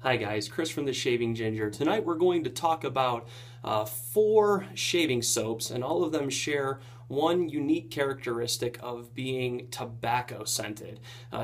Hi guys, Chris from The Shaving Ginger. Tonight we're going to talk about 4 shaving soaps, and all of them share one unique characteristic of being tobacco scented.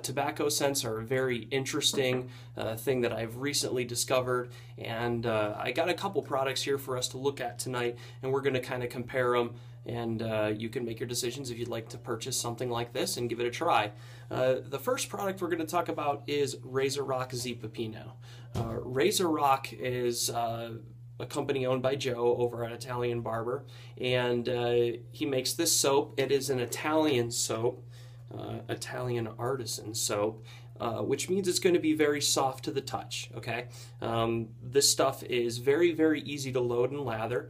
Tobacco scents are a very interesting thing that I've recently discovered, and I got a couple products here for us to look at tonight, and we're going to kind of compare them, and you can make your decisions if you'd like to purchase something like this and give it a try. The first product we're going to talk about is RazoRock Zi Peppino. RazoRock is a company owned by Joe over at Italian Barber, and he makes this soap. It is an Italian soap, Italian artisan soap, which means it's going to be very soft to the touch, okay? This stuff is very, very easy to load and lather.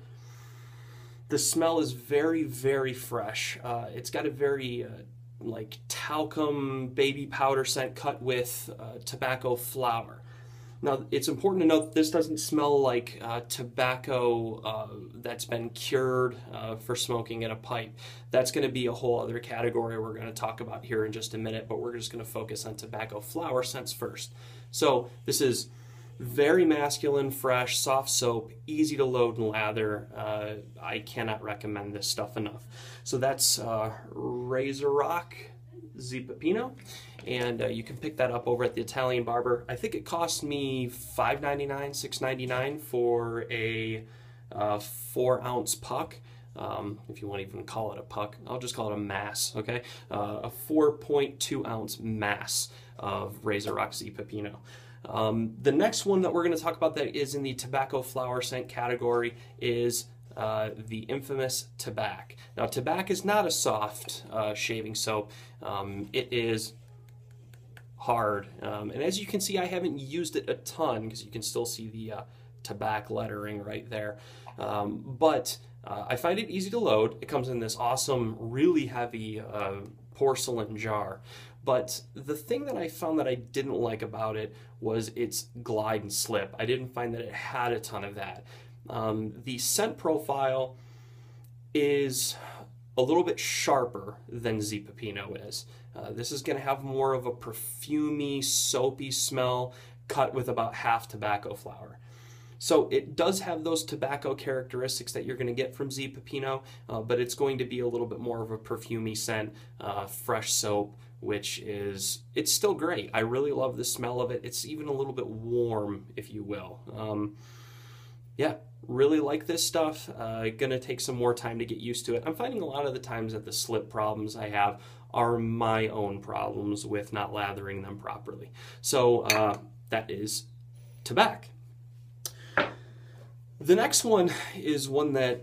The smell is very, very fresh. It's got a very like talcum baby powder scent cut with tobacco flower. Now, it's important to note that this doesn't smell like tobacco that's been cured for smoking in a pipe. That's going to be a whole other category we're going to talk about here in just a minute, but we're just going to focus on tobacco flower scents first. So this is very masculine, fresh, soft soap, easy to load and lather. I cannot recommend this stuff enough. So that's RazoRock Zi Peppino, and you can pick that up over at the Italian Barber. I think it cost me $5.99, $6.99 for a 4-ounce puck. If you want to even call it a puck, I'll just call it a mass, okay? A 4.2-ounce mass of RazoRock Zi Peppino. The next one that we're going to talk about that is in the tobacco flower scent category is the infamous Tabac. Now, Tabac is not a soft shaving soap. It is hard. And as you can see, I haven't used it a ton because you can still see the Tabac lettering right there. But I find it easy to load. It comes in this awesome, really heavy porcelain jar. But the thing that I found that I didn't like about it was its glide and slip. I didn't find that it had a ton of that. The scent profile is a little bit sharper than Zi Peppino is. This is going to have more of a perfumey, soapy smell cut with about half tobacco flower. So it does have those tobacco characteristics that you're going to get from Zi Peppino, but it's going to be a little bit more of a perfumey scent, fresh soap, which is, it's still great. I really love the smell of it. It's even a little bit warm, if you will. Yeah, really like this stuff. Gonna take some more time to get used to it. I'm finding a lot of the times that the slip problems I have are my own problems with not lathering them properly. So that is Tabac. The next one is one that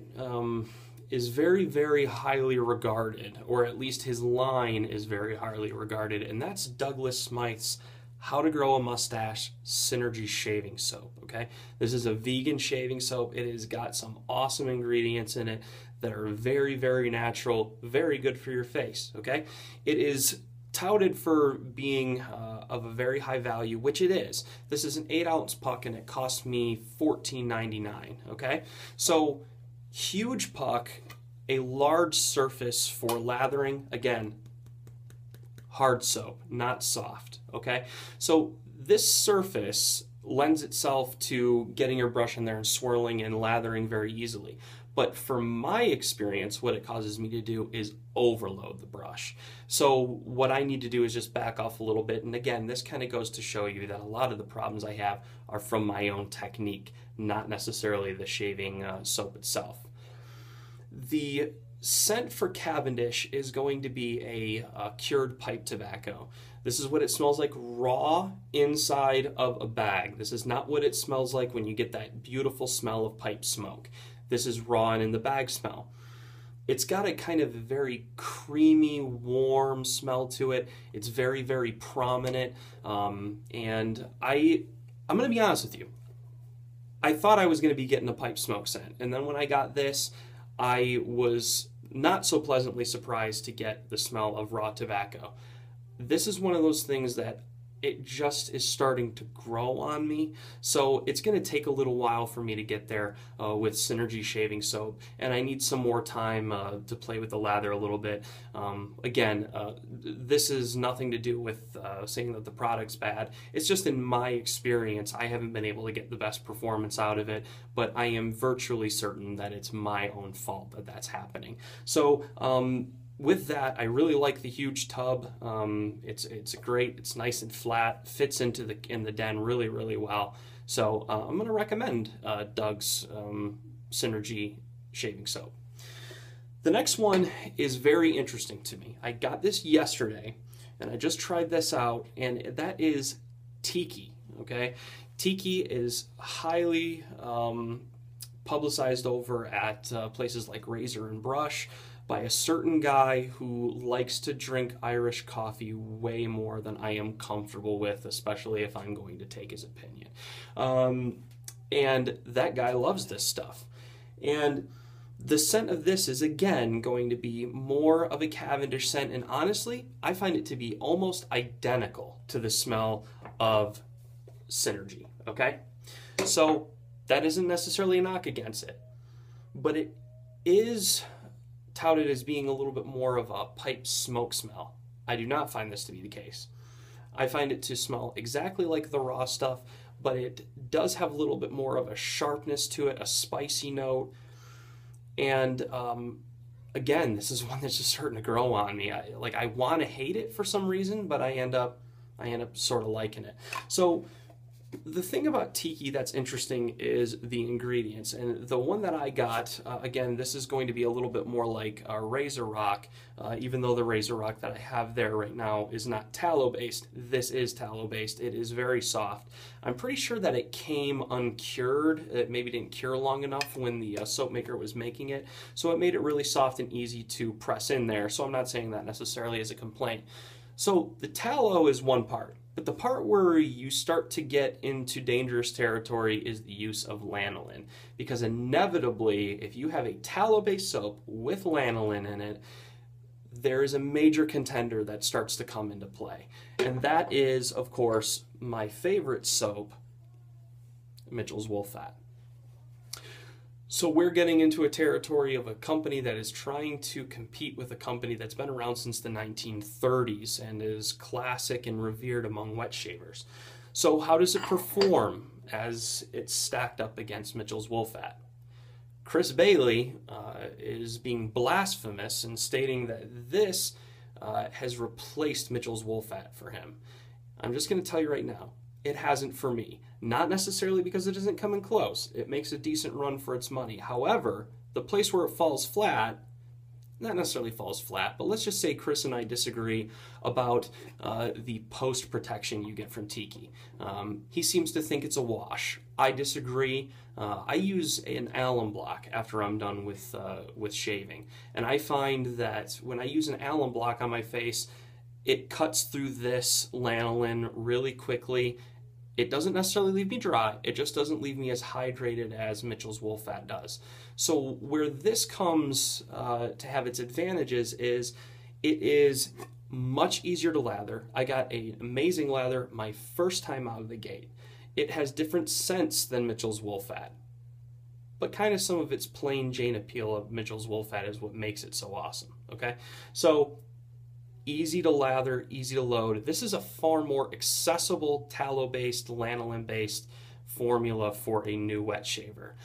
is very, very highly regarded, or at least his line is very highly regarded, and that's Douglas Smythe's How to Grow a Mustache Synergy Shaving Soap, okay? This is a vegan shaving soap. It has got some awesome ingredients in it that are very, very natural, very good for your face, okay? It is touted for being of a very high value, which it is. This is an 8-ounce puck, and it cost me $14.99, okay? So, huge puck, a large surface for lathering, again, hard soap, not soft, okay? So this surface lends itself to getting your brush in there and swirling and lathering very easily. But from my experience, what it causes me to do is overload the brush. So what I need to do is just back off a little bit. And again, this kind of goes to show you that a lot of the problems I have are from my own technique, not necessarily the shaving soap itself. The scent for Cavendish is going to be a cured pipe tobacco. This is what it smells like raw inside of a bag. This is not what it smells like when you get that beautiful smell of pipe smoke. This is raw and in the bag smell. It's got a kind of very creamy, warm smell to it. It's very, very prominent. And I'm going to be honest with you. I thought I was going to be getting a pipe smoke scent. And then when I got this, I was not so pleasantly surprised to get the smell of raw tobacco. This is one of those things that it just is starting to grow on me. So it's going to take a little while for me to get there with Synergy shaving soap, and I need some more time to play with the lather a little bit. Again, this is nothing to do with saying that the product's bad. It's just in my experience, I haven't been able to get the best performance out of it, but I am virtually certain that it's my own fault that that's happening. So with that, I really like the huge tub. It's great. It's nice and flat. Fits into the den really, really well. So I'm going to recommend Doug's Synergy shaving soap. The next one is very interesting to me. I got this yesterday, and I just tried this out, and that is Tiki. Okay, Tiki is highly publicized over at places like Razor and Brush, by a certain guy who likes to drink Irish coffee way more than I am comfortable with, especially if I'm going to take his opinion. And that guy loves this stuff. And the scent of this is, again, going to be more of a Cavendish scent, and honestly, I find it to be almost identical to the smell of Synergy, okay? So that isn't necessarily a knock against it, but it is touted as being a little bit more of a pipe smoke smell. I do not find this to be the case. I find it to smell exactly like the raw stuff, but it does have a little bit more of a sharpness to it, a spicy note. And again, this is one that's just starting to grow on me. I want to hate it for some reason, but I end up sort of liking it. So the thing about Tiki that's interesting is the ingredients, and the one that I got, again, this is going to be a little bit more like a RazoRock, even though the RazoRock that I have there right now is not tallow-based. This is tallow-based. It is very soft. I'm pretty sure that it came uncured. It maybe didn't cure long enough when the soap maker was making it, so it made it really soft and easy to press in there, so I'm not saying that necessarily as a complaint. So the tallow is one part. But the part where you start to get into dangerous territory is the use of lanolin. Because inevitably, if you have a tallow-based soap with lanolin in it, there is a major contender that starts to come into play. And that is, of course, my favorite soap, Mitchell's Wolfat. So we're getting into a territory of a company that is trying to compete with a company that's been around since the 1930s and is classic and revered among wet shavers. So how does it perform as it's stacked up against Mitchell's Wolfat? Chris Bailey is being blasphemous in stating that this has replaced Mitchell's Wolfat for him. I'm just going to tell you right now, it hasn't for me. Not necessarily because it isn't coming close. It makes a decent run for its money. However, the place where it falls flat, not necessarily falls flat, but let's just say Chris and I disagree about the post protection you get from Tiki. He seems to think it's a wash. I disagree. I use an alum block after I'm done with shaving, and I find that when I use an alum block on my face, it cuts through this lanolin really quickly. It doesn't necessarily leave me dry. It just doesn't leave me as hydrated as Mitchell's Wolfat does. So where this comes to have its advantages is it is much easier to lather. I got an amazing lather my first time out of the gate. It has different scents than Mitchell's Wolfat, but kind of some of its plain Jane appeal of Mitchell's Wolfat is what makes it so awesome. Okay, so easy to lather, easy to load. This is a far more accessible tallow-based, lanolin-based formula for a new wet shaver.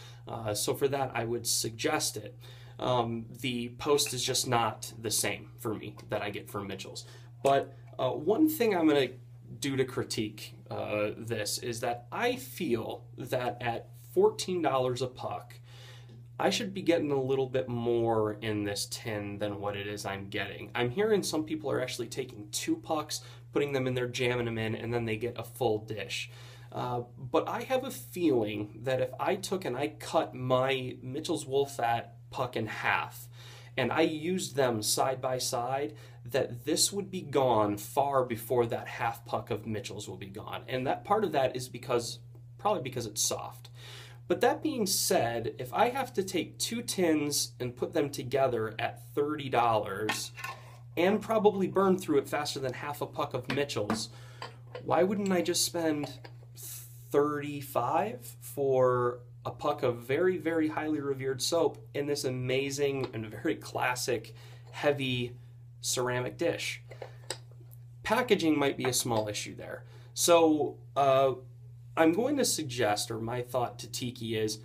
So for that, I would suggest it. The post is just not the same for me that I get from Mitchell's. But one thing I'm going to do to critique this is that I feel that at $14 a puck, I should be getting a little bit more in this tin than what it is I'm getting. I'm hearing some people are actually taking 2 pucks, putting them in there, jamming them in, and then they get a full dish. But I have a feeling that if I took and I cut my Mitchell's Wolfat puck in half, and I used them side by side, that this would be gone far before that half puck of Mitchell's will be gone. And that part of that is probably because it's soft. But that being said, if I have to take 2 tins and put them together at $30 and probably burn through it faster than half a puck of Mitchell's, why wouldn't I just spend $35 for a puck of very, very highly revered soap in this amazing and very classic heavy ceramic dish? Packaging might be a small issue there. So I'm going to suggest, or my thought to Tiki is,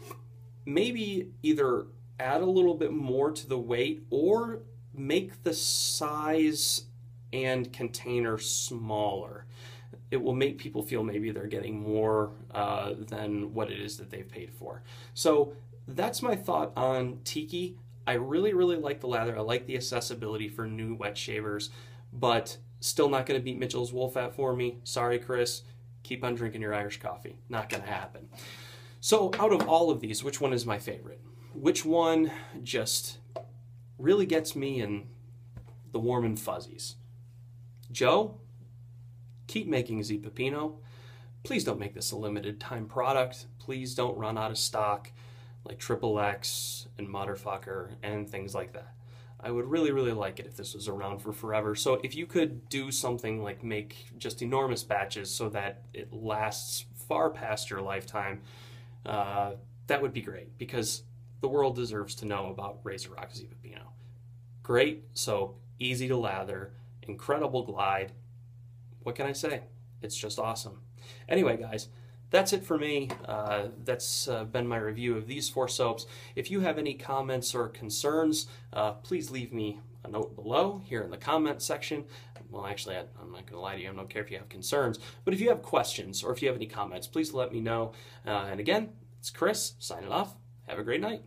maybe either add a little bit more to the weight or make the size and container smaller. It will make people feel maybe they're getting more than what it is that they've paid for. So that's my thought on Tiki. I really, really like the lather. I like the accessibility for new wet shavers, but still not going to beat Mitchell's Wool Fat for me. Sorry, Chris. Keep on drinking your Irish coffee. Not going to happen. So out of all of these, which one is my favorite? Which one just really gets me in the warm and fuzzies? Joe, keep making Zi Peppino. Please don't make this a limited time product. Please don't run out of stock like XXX and Motherfucker and things like that. I would really, really like it if this was around for forever. So if you could do something like make just enormous batches so that it lasts far past your lifetime, that would be great, because the world deserves to know about RazoRock Zi Peppino. Great soap, easy to lather, incredible glide. What can I say? It's just awesome. Anyway, guys, that's it for me. That's been my review of these 4 soaps. If you have any comments or concerns, please leave me a note below here in the comment section. Well, actually, I'm not going to lie to you. I don't care if you have concerns. But if you have questions or if you have any comments, please let me know. And again, it's Chris signing off. Have a great night.